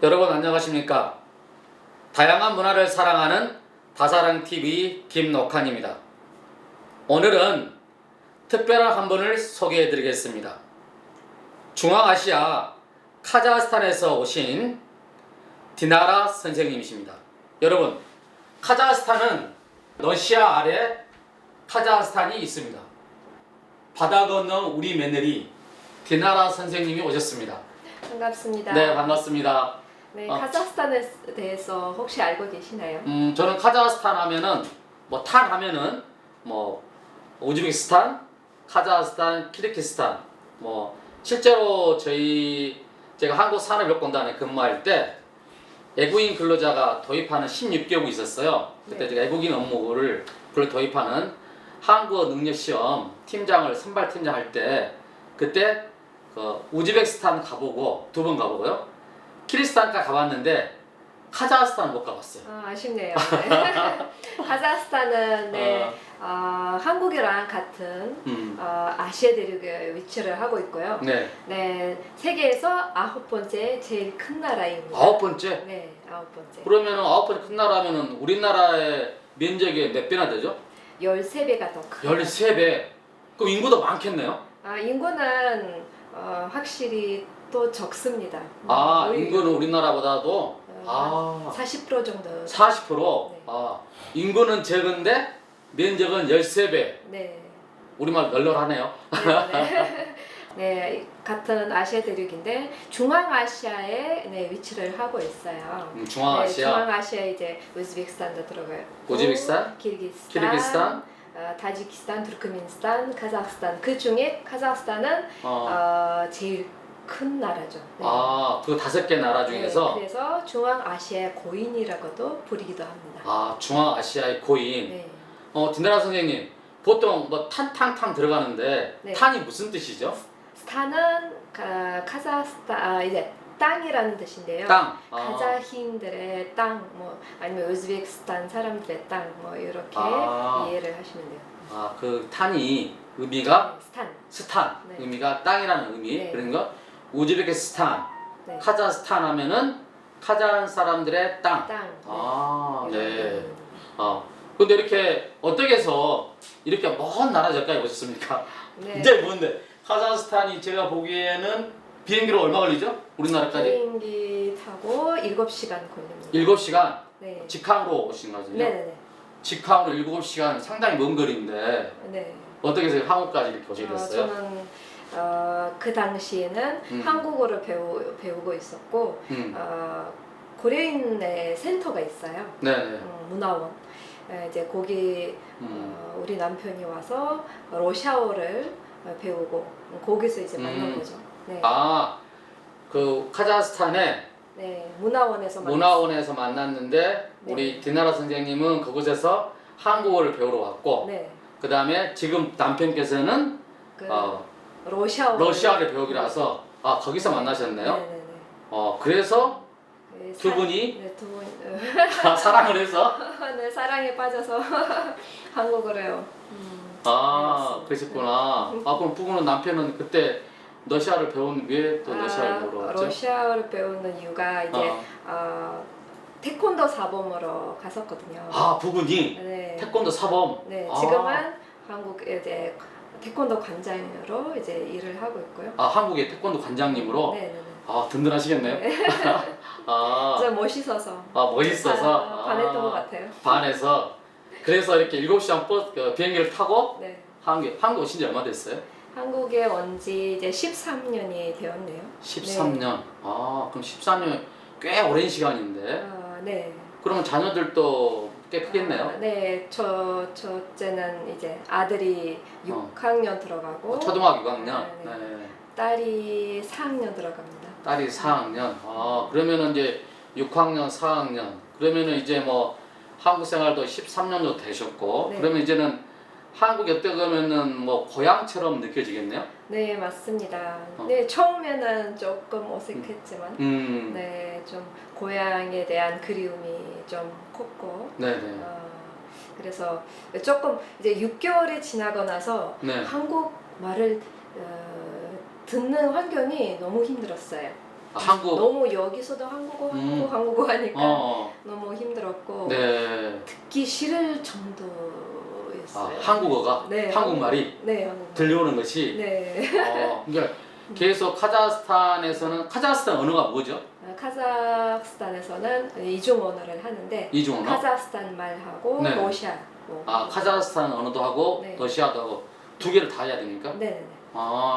여러분 안녕하십니까? 다양한 문화를 사랑하는 다사랑TV 김녹한입니다. 오늘은 특별한 한 분을 소개해 드리겠습니다. 중앙아시아 카자흐스탄에서 오신 디나라 선생님이십니다. 여러분, 카자흐스탄은 러시아 아래 카자흐스탄이 있습니다. 바다 건너 우리 며느리 디나라 선생님이 오셨습니다. 반갑습니다. 네, 반갑습니다. 네, 카자흐스탄에 대해서 혹시 알고 계시나요? 저는 카자흐스탄 하면은 탄 하면은 우즈베키스탄, 카자흐스탄, 키르기스탄 실제로 제가 한국산업여권단에 근무할 때 외국인 근로자가 도입하는 16개국이 있었어요. 그때 네. 제가 외국인 업무를 도입하는 한국어 능력 시험 팀장을 선발 팀장 할 때 그때 우즈베키스탄 가보고 2번 가보고요. 키르기스탄까지 가봤는데 카자흐스탄은 못 가봤어요. 아쉽네요. 네. 카자흐스탄은 한국이랑 같은 아시아 대륙에 위치를 하고 있고요. 네. 네, 세계에서 9번째 제일 큰 나라입니다. 9번째? 네, 9번째. 그러면은 9번째 큰 나라면은 우리나라의 면적이 몇 배나 되죠? 13배가 더 커요. 13배. 그럼 인구도 많겠네요? 인구는 확실히 또 적습니다. 인구는 우리나라보다도 40% 정도. 40%? 네. 인구는 적은데 면적은 13배. 네. 우리말 널널하네요. 네. 네, 같은 아시아 대륙인데 중앙아시아에 위치를 하고 있어요. 중앙아시아. 네, 중앙아시아에 이제 우즈베키스탄도 들어가요. 우즈베키스탄, 키르기스탄, 타지키스탄, 투르크메니스탄, 카자흐스탄. 그 중에 카자흐스탄은 제일 큰 나라죠. 네. 그 5개 나라 중에서. 네, 그래서 중앙아시아의 고인이라고도 부르기도 합니다. 중앙아시아의 고인. 네. 디나라 선생님, 보통 탄 들어가는데 네. 탄이 무슨 뜻이죠? 스탄은 카자흐스탄 이제 땅이라는 뜻인데요. 땅. 카자흐인들의 땅, 아니면 우즈베키스탄 사람들의 땅, 이렇게 이해를 하시면 돼요. 그 탄이 의미가 네, 스탄, 네. 의미가 땅이라는 의미. 네. 그러니까 우즈베키스탄, 네. 카자흐스탄 하면은 카자흐 사람들의 땅. 땅. 네. 근데 이렇게 어떻게 해서 이렇게 먼 나라 저까지 오셨습니까? 네. 이제 뭔데? 카자흐스탄이 제가 보기에는 비행기로 얼마 걸리죠? 우리나라까지? 비행기 타고 7시간 걸립니다. 7시간? 네. 직항으로 오신 거죠? 네네네. 직항으로 7시간 상당히 먼 거리인데 네. 어떻게 해서 한국까지 이렇게 오시게 됐어요? 저는 그 당시에는 한국어를 배우고 있었고 고려인의 센터가 있어요. 네네. 문화원. 이제 거기 우리 남편이 와서 러시아어를 배우고 거기서 이제 만난 거죠. 네. 그 카자흐스탄에 네, 문화원에서 만났는데 네. 우리 디나라 선생님은 그곳에서 한국어를 배우러 왔고 네. 그 다음에 지금 남편께서는 러시아어를 배우기로 해서 거기서 만나셨네요. 네네네. 그래서 네, 두 분이 네, 두 분. 사랑을 해서 네, 사랑에 빠져서 한국어로요. 그러셨구나. 그럼 부부는 남편은 그때 러시아를 배운 왜 또 러시아를 배우러 왔죠? 러시아어를 배우는 이유가 이제 태권도 사범으로 갔었거든요. 부분이 네. 태권도 사범. 네, 지금은 한국에 이제 태권도 관장으로 이제 일을 하고 있고요. 한국의 태권도 관장님으로. 네, 네, 네. 든든하시겠네요. 좀 멋있어서. 멋있어서. 반했던 것 같아요. 반해서. 그래서 이렇게 7시간 비행기를 타고 네. 한국 오신 지 얼마 됐어요? 한국에 온 지 이제 13년이 되었네요. 13년. 네. 그럼 13년 꽤 오랜 시간인데. 네. 그러면 자녀들도 꽤 크겠네요. 네, 첫째는 이제 아들이 6학년 들어가고 초등학교 6학년. 네. 네. 딸이 4학년 들어갑니다. 딸이 4학년. 그러면은 이제 6학년, 4학년. 그러면은 이제 한국 생활도 13년 정도 되셨고. 네. 그러면 이제는 한국에 어떻게 보면은 고향처럼 느껴지겠네요? 네, 맞습니다. 네, 처음에는 조금 어색했지만, 네, 좀 고향에 대한 그리움이 좀 컸고, 네네. 그래서 조금 이제 6개월이 지나고 나서 한국 말을 듣는 환경이 너무 힘들었어요. 한국. 너무 여기서도 한국어 음. 한국어 하니까 어. 너무 힘들었고 네. 듣기 싫을 정도였어요. 한국어가 네, 한국말이 네, 한국말. 들려오는 것이. 네. 그러니까 계속 카자흐스탄 언어가 뭐죠? 카자흐스탄에서는 이중 언어를 하는데 이중 언어? 카자흐스탄 말하고 네. 러시아. 카자흐스탄 언어도 하고 네. 러시아도 하고 두 개를 다 해야 됩니까? 네네네.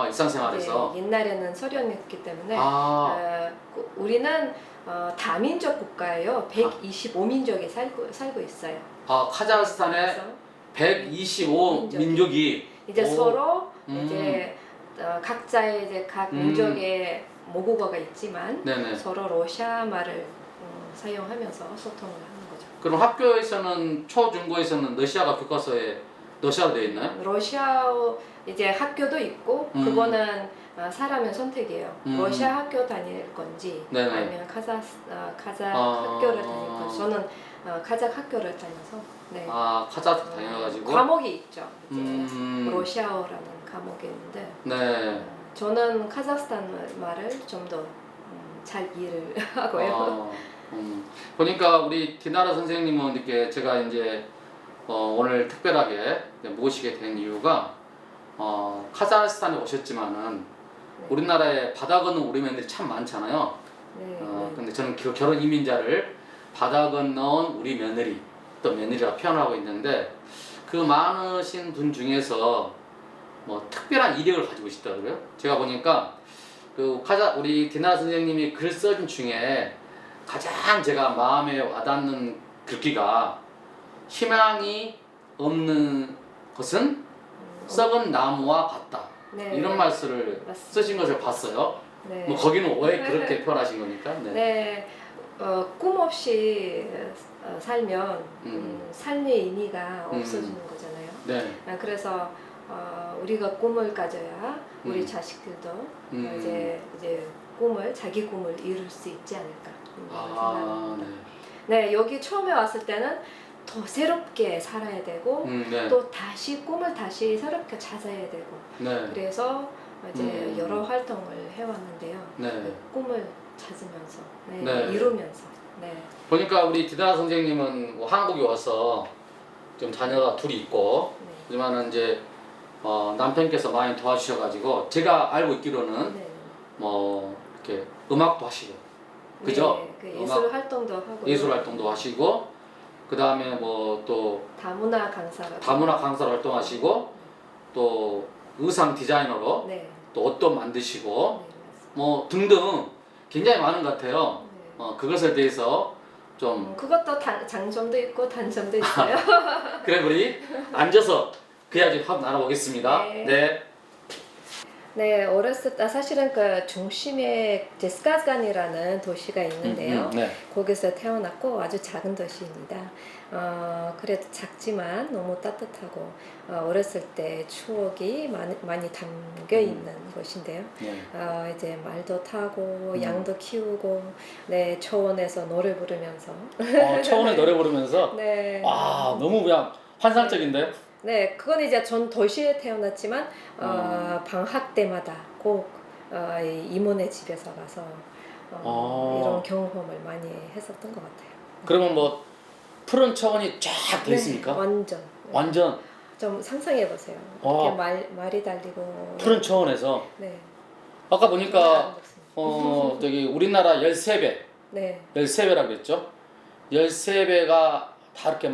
일상생활에서. 네, 옛날에는 소련이었기 때문에 아, 우리는 다민족 국가예요. 125민족이 살고 있어요. 카자흐스탄에 그래서 125 민족이 이제 오. 서로 음. 이제 각자의 이제 각 민족의 모국어가 있지만 네네. 서로 러시아 말을 사용하면서 소통을 하는 거죠. 그럼 학교에서는 초중고에서는 러시아가 교과서에 러시아로 되어 있나요? 러시아 이제 학교도 있고 그거는 사람의 선택이에요. 러시아 학교 다닐 건지 네네. 아니면 카자 학교를 다닐 건지. 저는 카자 학교를 다녀서 네. 카자흐 다녀가지고. 과목이 있죠. 이제 음. 러시아어라는 과목이 있는데 네. 저는 카자흐스탄 말을 좀 더 잘 이해를 하고요. 보니까 우리 디나라 선생님은 이렇게 제가 이제 오늘 특별하게 모시게 된 이유가 카자흐스탄에 오셨지만은 네. 우리나라에 바다 건너 우리 며느리 참 많잖아요. 네, 근데 저는 결혼 이민자를 바다 건너온 우리 며느리 또 며느리라 표현하고 있는데 그 많으신 분 중에서 뭐 특별한 이력을 가지고 계시더라고요. 제가 보니까 우리 디나 선생님이 글 써준 중에 가장 제가 마음에 와닿는 글귀가 희망이 없는 것은 썩은 나무와 같다. 네. 이런 말씀을 맞습니다. 쓰신 것을 봤어요. 네. 뭐 거기는 왜 그렇게 표현하신 겁니까? 네. 네. 꿈 없이 살면 삶의 의미가 없어지는 거잖아요. 네. 그래서 우리가 꿈을 가져야 우리 자식들도 이제 자기 꿈을 이룰 수 있지 않을까 생각합니다. 네, 여기 처음에 왔을 때는 더 새롭게 살아야 되고 네. 또 다시 꿈을 다시 새롭게 찾아야 되고 네. 그래서 이제 여러 활동을 해왔는데요. 네. 꿈을 찾으면서 네. 이루면서 보니까 우리 디나 선생님은 뭐 한국에 와서 좀 자녀가 둘이 있고 하지만은 이제 남편께서 많이 도와주셔가지고 제가 알고 있기로는 뭐 이렇게 음악도 하시고 그죠? 네, 그 예술 활동도 하고 예술 활동도 하시고 그 다음에 뭐 또 다문화 강사로 활동하시고 또 의상 디자이너로 네. 또 옷도 만드시고 네, 맞습니다. 뭐 등등 굉장히 많은 것 같아요. 네. 그것에 대해서 좀 그것도 장점도 있고 단점도 있어요. 그래 우리 앉아서 그 이야기 확 나눠보겠습니다. 네. 네. 네, 어렸을 때 사실은 그 중심에 이제 스카즈간이라는 도시가 있는데요. 네. 거기서 태어났고 아주 작은 도시입니다. 그래도 작지만 너무 따뜻하고 어렸을 때 추억이 많이 담겨 있는 곳인데요. 네. 이제 말도 타고 양도 키우고 네 초원에서 노래 부르면서 초원에 노래 부르면서 네. 너무 그냥 환상적인데요? 네, 그건 이제 전 도시에 태어났지만 방학 때마다 꼭 이모네 집에서 가서 이런 경험을 많이 했었던 것 같아요. 그러면 뭐 푸른 초원이 쫙 돼 있습니까? 완전. 완전 좀 상상해 보세요. 이렇게 말이 달리고 푸른 초원에서 네. 아까 보니까 아름답습니다. 저기 우리나라 13배 네. 13배라고 그랬죠? 13배가 다 이렇게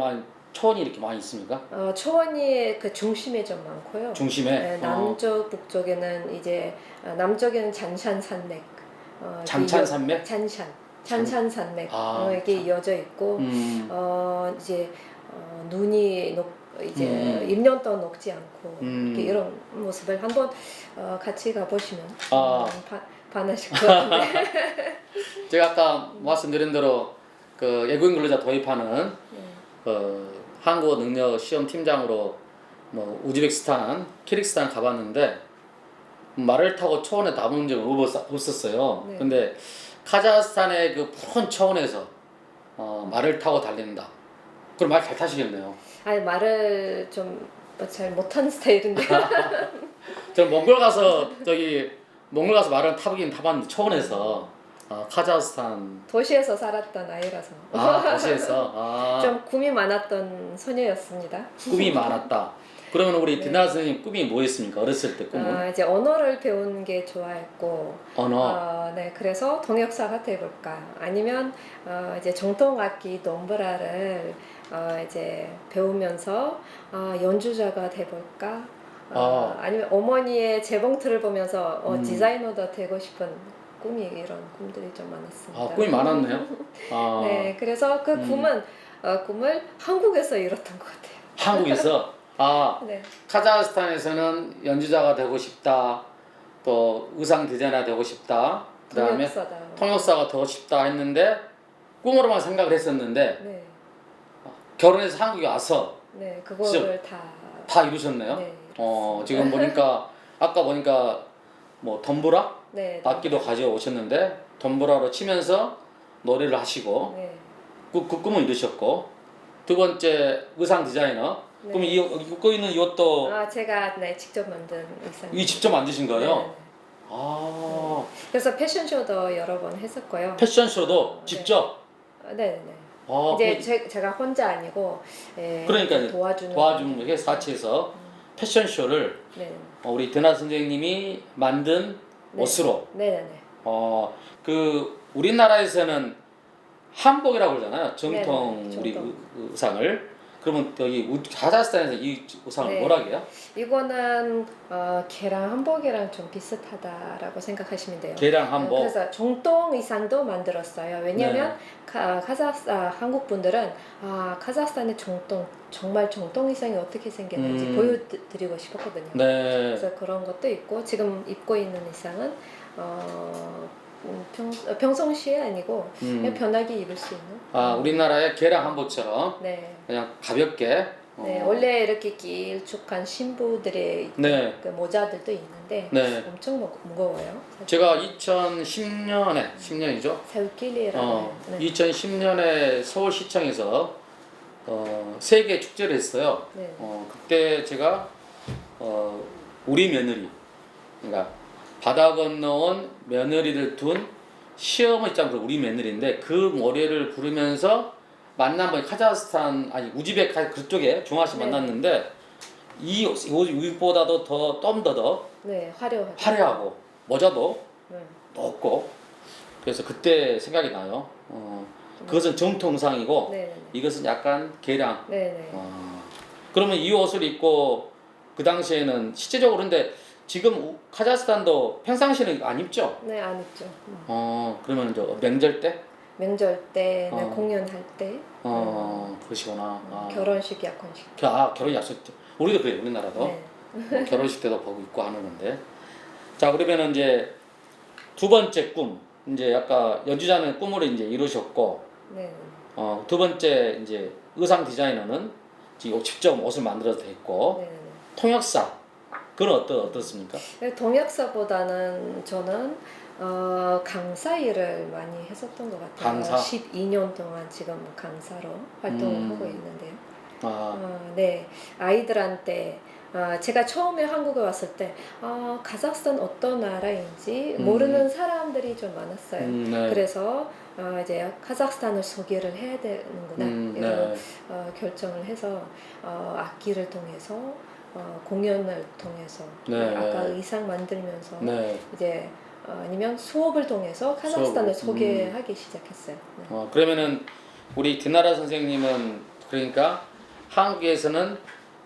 초원이 이렇게 많이 있습니까? 초원이 그 중심에 좀 많고요. 중심에? 네, 남쪽 북쪽에는 이제 남쪽에는 잔샨산맥. 잔찬산맥? 잔샨산맥 이게 이어져 있고 이제 눈이 이제 1년 동안 녹지 않고 이렇게 이런 모습을 한번 같이 가보시면 반하실 것 같은데. 제가 아까 말씀드린 대로 그 외국인 근로자 도입하는 한국어 능력 시험 팀장으로 뭐 우즈베키스탄, 키르기스탄 가봤는데 말을 타고 초원에 나본 적은 없었어요. 네. 근데 카자흐스탄의 그 푸른 초원에서 말을 타고 달린다. 그럼 말 잘 타시겠네요. 아니 말을 좀 잘 못하는 스타일인데. 저는 몽골 가서 말은 타보긴 타봤는데 초원에서 아, 카자흐스탄. 도시에서 살았던 아이라서 아, 도시에서. 아, 좀 꿈이 많았던 소녀였습니다. 꿈이 많았다. 그러면 우리 네. 디나 선생님 꿈이 뭐였습니까? 어렸을 때 꿈은? 이제 언어를 배우는 게 좋아했고, 언어. 네, 그래서 통역사가 돼볼까, 아니면 이제 정통악기 dombra를 이제 배우면서 연주자가 돼볼까, 아니면 어머니의 재봉틀을 보면서 디자이너도 되고 싶은 꿈이 이런 꿈들이 좀 많았습니다. 아, 꿈이 많았네요. 아, 네, 그래서 그 꿈을 한국에서 이뤘던 것 같아요. 한국에서. 아, 네, 카자흐스탄에서는 연주자가 되고 싶다. 또 의상 디자이너가 되고 싶다. 그다음에 통역사다. 통역사가 되고 싶다 했는데 꿈으로만 생각을 했었는데 네, 결혼해서 한국에 와서 네, 그거를 다 이루셨네요. 네, 지금 보니까 아까 보니까 뭐 덤브라 네, 악기도 가져오셨는데 덤브라로 치면서 노래를 하시고 네, 그 꿈을 이루셨고 두 번째 의상 디자이너. 네. 그럼 입고 있는 이 옷도 제가 직접 만든 의상. 이 직접 만드신 거예요? 네. 아, 그래서 패션쇼도 여러 번 했었고요. 패션쇼도 네. 직접. 네, 네. 아, 이제 제가 혼자 아니고 그러니까 도와주는 회사 사치에서 패션쇼를 네, 우리 드나 선생님이 만든 네. 옷으로. 네, 네, 네. 그 우리나라에서는 한복이라고 그러잖아요. 정통 네, 우리 정통. 의상을. 그러면 여기 카자흐스탄에서 이 의상을 네. 뭐라 해요? 이거는 개랑 한복이랑 좀 비슷하다라고 생각하시면 돼요. 개랑 한복. 그래서 정통 의상도 만들었어요. 왜냐하면 한국 분들은 카자흐스탄의 정말 정통 의상이 어떻게 생겼는지 보여드리고 싶었거든요. 네. 그래서 그런 것도 있고 지금 입고 있는 의상은 평상시에 아니고 그냥 편하게 입을 수 있는. 우리나라의 개랑 한복처럼 네. 그냥 가볍게. 네, 원래 이렇게 길쭉한 신부들의 네. 그 모자들도 있는데 네. 엄청 무거워요. 제가 2010년에 10년이죠. 새우길이라고. 네. 2010년에 서울시청에서 세계 축제를 했어요. 네. 그때 제가 우리 며느리, 그러니까 바다 건너온 며느리를 둔 시어머니 짱 우리 며느리인데 그 노래를 부르면서 만난 분이 카자흐스탄 우즈베크 그쪽에 중앙아시아 네. 만났는데 이 옷보다도 좀 더 네, 화려하죠. 화려하고 모자도 네. 높고 그래서 그때 생각이 나요. 그것은 정통상이고 네, 네, 이것은 약간 개량. 네, 네. 그러면 이 옷을 입고 그 당시에는 실제적으로 근데 지금 카자흐스탄도 평상시는 안 입죠? 네, 안 입죠. 그러면 명절 때? 명절 때, 공연할 때, 그러시구나. 결혼식, 약혼식. 결혼 약속 때. 우리도 그래요, 우리나라도. 네. 결혼식 때도 보고 입고 하는 건데. 자, 그러면은 이제 두 번째 꿈. 이제 아까 연주자는 꿈을 이제 이루셨고, 네. 두 번째 이제 의상 디자이너는 지금 직접 옷을 만들어서 됐고, 네, 네. 통역사. 그건 어떻습니까? 통역사보다는 저는 강사 일을 많이 했었던 것 같아요. 강사? 12년 동안 지금 강사로 활동을 하고 있는데요. 네, 아이들한테 제가 처음에 한국에 왔을 때 카자흐스탄 어떤 나라인지 모르는 사람들이 좀 많았어요. 네. 그래서 이제 카자흐스탄을 소개를 해야 되는구나 이런 네. 결정을 해서 악기를 통해서 공연을 통해서 네. 아까 의상 만들면서 네. 이제 아니면 수업을 통해서 카자흐스탄을 수업. 소개하기 시작했어요. 네. 그러면은 우리 디나라 선생님은 그러니까 한국에서는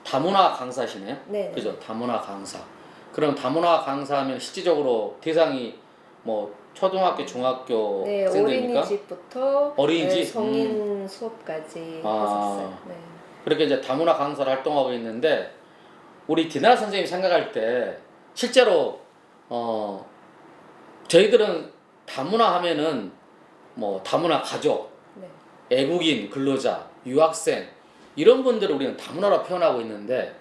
다문화 강사시네요. 네. 그죠? 다문화 강사. 그럼 다문화 강사하면 실질적으로 대상이 뭐 초등학교, 중학교 네, 학생들입니까? 어린이집부터 어린이집? 성인 수업까지 했었어요. 네. 그렇게 이제 다문화 강사를 활동하고 있는데 우리 디나라 선생님이 생각할 때 실제로 저희들은 다문화 하면은 뭐 다문화 가족, 네. 외국인 근로자, 유학생 이런 분들을 우리는 다문화로 표현하고 있는데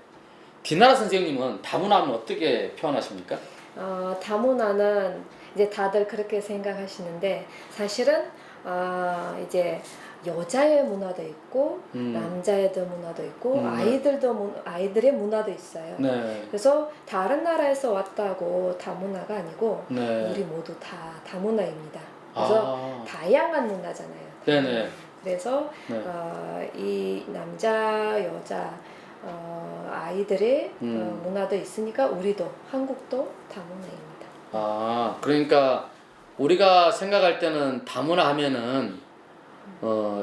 디나라 선생님은 다문화는 어떻게 표현하십니까? 다문화는 이제 다들 그렇게 생각하시는데 사실은 이제 여자의 문화도 있고 남자애들 문화도 있고 아이들의 문화도 있어요. 네. 그래서 다른 나라에서 왔다고 다문화가 아니고 네. 우리 모두 다 다문화입니다. 그래서 다양한 문화잖아요. 네네. 그래서 네. 이 남자 여자 아이들의 문화도 있으니까 우리도 한국도 다문화입니다. 그러니까 우리가 생각할 때는 다문화 하면은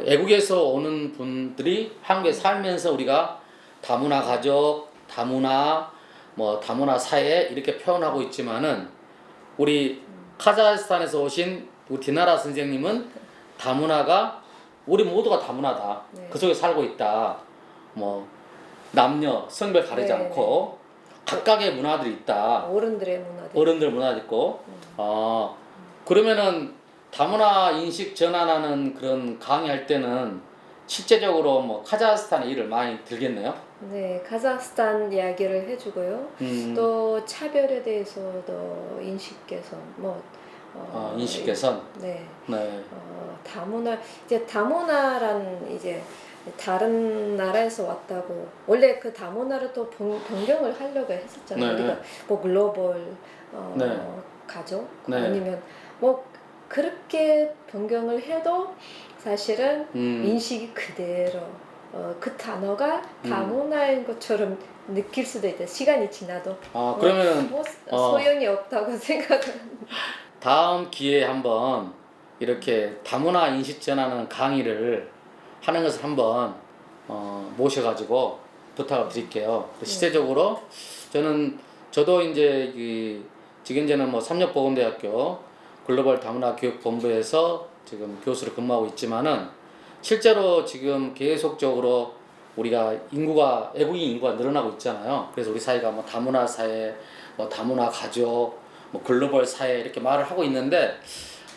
외국에서 오는 분들이 한국에 살면서 우리가 다문화 가족, 다문화 뭐 다문화 사회 이렇게 표현하고 있지만은 우리 카자흐스탄에서 오신 우리 디나라 선생님은 다문화가 우리 모두가 다문화다. 네. 그 속에 살고 있다. 뭐 남녀 성별 가리지 네, 않고 각각의 문화들이 있다. 어른들의 문화도 어른들 문화도 있고. 그러면은 다문화 인식 전환하는 그런 강의할 때는 실제적으로 뭐 카자흐스탄의 일을 많이 들겠네요. 네, 카자흐스탄 이야기를 해주고요. 또 차별에 대해서도 인식 개선, 인식 개선. 네. 네. 다문화 이제 다문화란 이제 다른 나라에서 왔다고 원래 그 다문화를 또 변경을 하려고 했었잖아요. 네. 우리가 뭐 글로벌 네. 가족 네. 아니면 뭐 그렇게 변경을 해도 사실은 인식이 그대로 그 단어가 다문화인 것처럼 느낄 수도 있다. 시간이 지나도 그러면 뭐 소용이 없다고 생각을 다음 기회에 한번 이렇게 다문화 인식 전하는 강의를 하는 것을 한번 모셔가지고 부탁을 드릴게요. 실제적으로 저도 이제 지금 현재는 뭐 삼육보건대학교 글로벌 다문화 교육본부에서 지금 교수로 근무하고 있지만은 실제로 지금 계속적으로 우리가 외국인 인구가 늘어나고 있잖아요. 그래서 우리 사회가 뭐 다문화 사회, 뭐 다문화 가족, 뭐 글로벌 사회 이렇게 말을 하고 있는데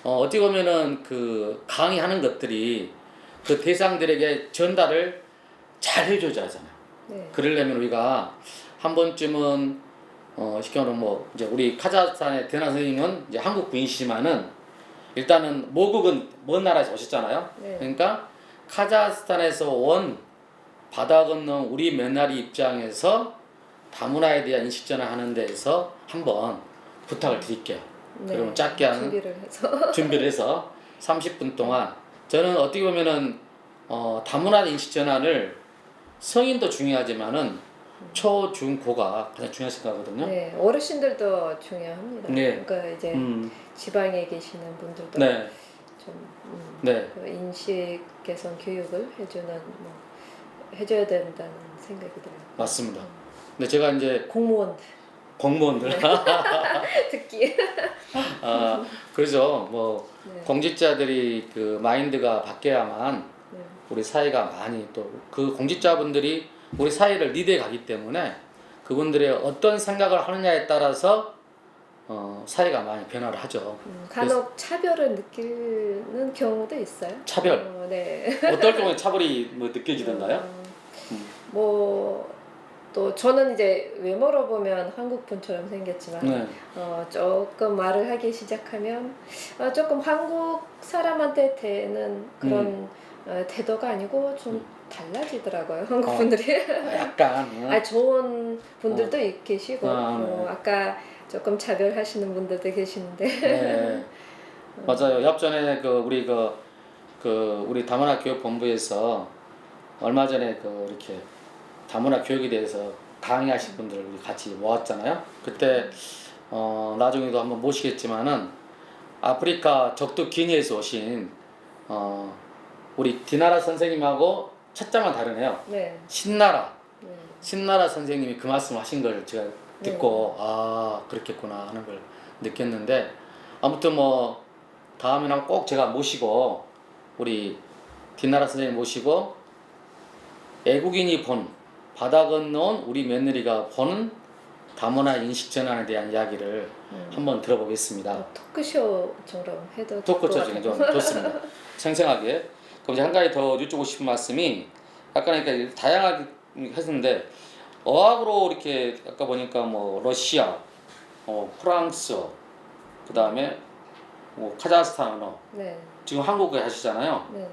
어떻게 보면은 그 강의하는 것들이 그 대상들에게 전달을 잘 해줘야 하잖아요. 네. 그러려면 우리가 한 번쯤은 쉽게 말하면 뭐 이제 우리 카자흐스탄의 대나 선생님은 이제 한국 분이시지만은 일단은 모국은 먼 나라에서 오셨잖아요. 네. 그러니까 카자흐스탄에서 온 바다 건너 우리 며느리 입장에서 다문화에 대한 인식 전환하는 데에서 한번 부탁을 드릴게요. 네. 그러면 짧게 한 준비를 해서 30분 동안 저는 어떻게 보면은 다문화 인식 전환을 성인도 중요하지만은 초, 중, 고가 가장 중요한 생각하거든요. 네, 어르신들도 중요합니다. 네. 그러니까 이제 지방에 계시는 분들도 네. 좀 네. 그 인식 개선 교육을 해줘야 된다는 생각이 들어요. 맞습니다. 근데 제가 이제 공무원들 특히 그래서 뭐 네. 공직자들이 그 마인드가 바뀌어야만 네. 우리 사회가 많이 또 그 공직자분들이 우리 사회를 리드해 가기 때문에 그분들의 어떤 생각을 하느냐에 따라서 사회가 많이 변화를 하죠. 간혹 차별을 느끼는 경우도 있어요. 차별. 네. 어떨 경우에 차별이 뭐 느껴지던가요? 또 저는 이제 외모로 보면 한국 분처럼 생겼지만 네. 조금 말을 하기 시작하면 조금 한국 사람한테 되는 그런 태도가 아니고 좀 달라지더라고요. 한국 분들이. 약간. 좋은 분들도 계시고 네. 아까 조금 차별하시는 분들도 계시는데. 네. 맞아요. 옆전에 우리 다문화 교육본부에서 얼마 전에 이렇게 다문화 교육에 대해서 강의하실 분들을 우리 같이 모았잖아요. 그때 나중에도 한번 모시겠지만은 아프리카 적도 기니에서 오신 우리 디나라 선생님하고 첫자만 다르네요. 네. 신나라 네. 선생님이 그 말씀을 하신 걸 제가 듣고 그렇겠구나 하는 걸 느꼈는데 아무튼 뭐 다음에는 꼭 제가 모시고 우리 디나라 선생님 모시고 외국인이 본 바다 건너온 우리 며느리가 보는 다문화 인식 전환에 대한 이야기를 한번 들어보겠습니다. 토크쇼처럼 해도 토크쇼처럼 좀 좋습니다. 생생하게. 그럼 이제 한 가지 더 여쭈고 싶은 말씀이 아까 그러니까 다양하게 했는데 어학으로 이렇게 아까 보니까 뭐 러시아, 프랑스, 그 다음에 뭐 카자흐스탄 언어, 네. 지금 한국어 하시잖아요. 네.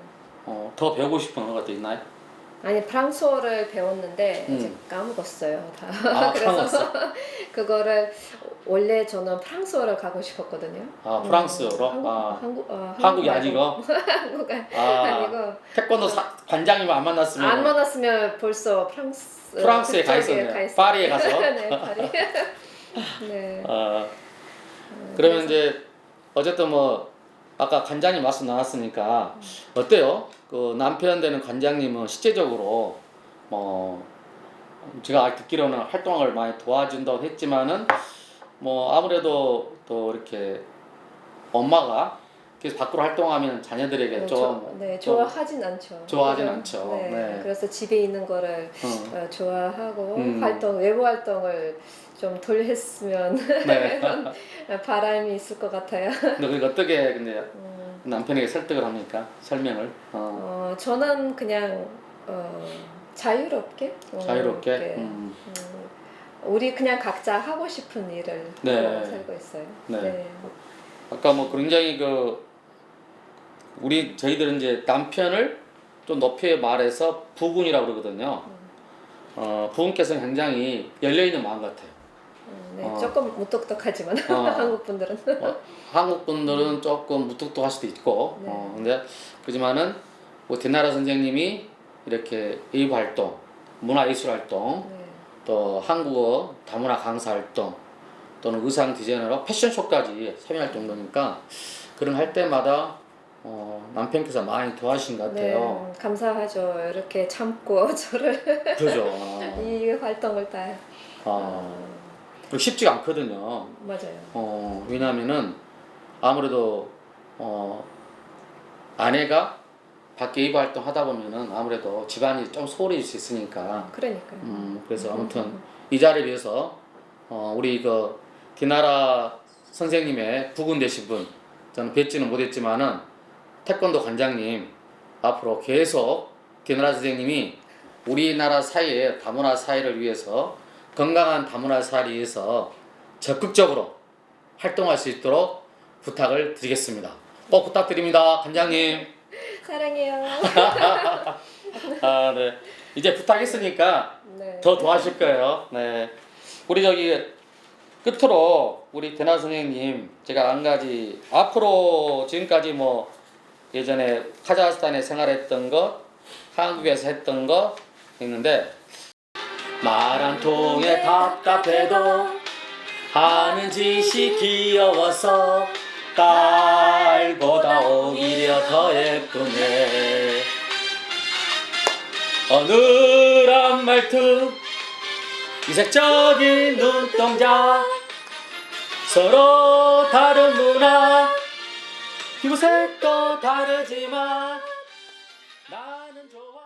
더 배우고 싶은 언어가 또 있나요? 아니 프랑스어를 배웠는데 이제 까먹었어요 다. 그래서 까먹었어. 그거를 원래 저는 프랑스어를 가고 싶었거든요. 프랑스어로? 한국이 아니고? 한국 아니고 태권도 태권도 안 만났으면 안 만났으면 벌써 프랑스에 가 있었네요. 파리에 가서. 네, 파리. 네. 그러면 이제 어쨌든 뭐 아까 관장님 말씀 나왔으니까 어때요? 그 남편 되는 관장님은 실제적으로 제가 듣기로는 활동을 많이 도와준다고 했지만은 뭐 아무래도 또 이렇게 엄마가 계속 밖으로 활동하면 자녀들에게 좋아하진 않죠. 좋아하진 않죠. 네. 네. 그래서 집에 있는 거를 좋아하고 외부 활동을 좀 덜 했으면 네. 이런 바람이 있을 것 같아요. 근데 어떻게 근데 남편에게 설득을 합니까? 설명을? 저는 그냥 자유롭게 자유롭게. 우리 그냥 각자 하고 싶은 일을 네. 하고 살고 있어요. 네. 네. 아까 뭐 굉장히 저희들은 이제 남편을 좀 높이 말해서 부군이라고 그러거든요. 부군께서는 굉장히 열려있는 마음 같아요. 네, 조금 무뚝뚝하지만 한국 분들은 한국 분들은 조금 무뚝뚝할 수도 있고, 네. 근데 그지만은 뭐 디나라 선생님이 이렇게 외부 활동, 문화예술 활동, 네. 또 한국어 다문화 강사 활동, 또는 의상 디자이너로 패션쇼까지 참여할 정도니까 그런 할 때마다 남편께서 많이 도와주신 것 같아요. 네, 감사하죠. 이렇게 참고 저를 그죠. 이 활동을 다. 그리고 쉽지가 않거든요. 맞아요. 왜냐하면은 아무래도 아내가 밖에 외부 활동 하다 보면은 아무래도 집안이 좀 소홀해질 수 있으니까. 그러니까요. 그래서 아무튼 이 자리를 위해서 우리 디나라 선생님의 부군 되신 분, 저는 뵙지는 못했지만은 태권도 관장님 앞으로 계속 디나라 선생님이 우리나라 사회의 다문화 사회를 위해서 건강한 다문화 사회를 위해서 적극적으로 활동할 수 있도록 부탁을 드리겠습니다. 꼭 부탁드립니다, 관장님. 사랑해요. 네. 이제 부탁했으니까 네. 더 도와줄 거예요. 네. 우리 끝으로 우리 대나 선생님 제가 한 가지 앞으로 지금까지 뭐 예전에 카자흐스탄에 생활했던 거, 한국에서 했던 거 있는데 말 한 통에 답답해도 하는 짓이 귀여워서 딸보다 오히려 더 예쁘네. 어눌한 말투, 이색적인 눈동자, 서로 다른 문화, 피부색도 다르지만 나는 좋아.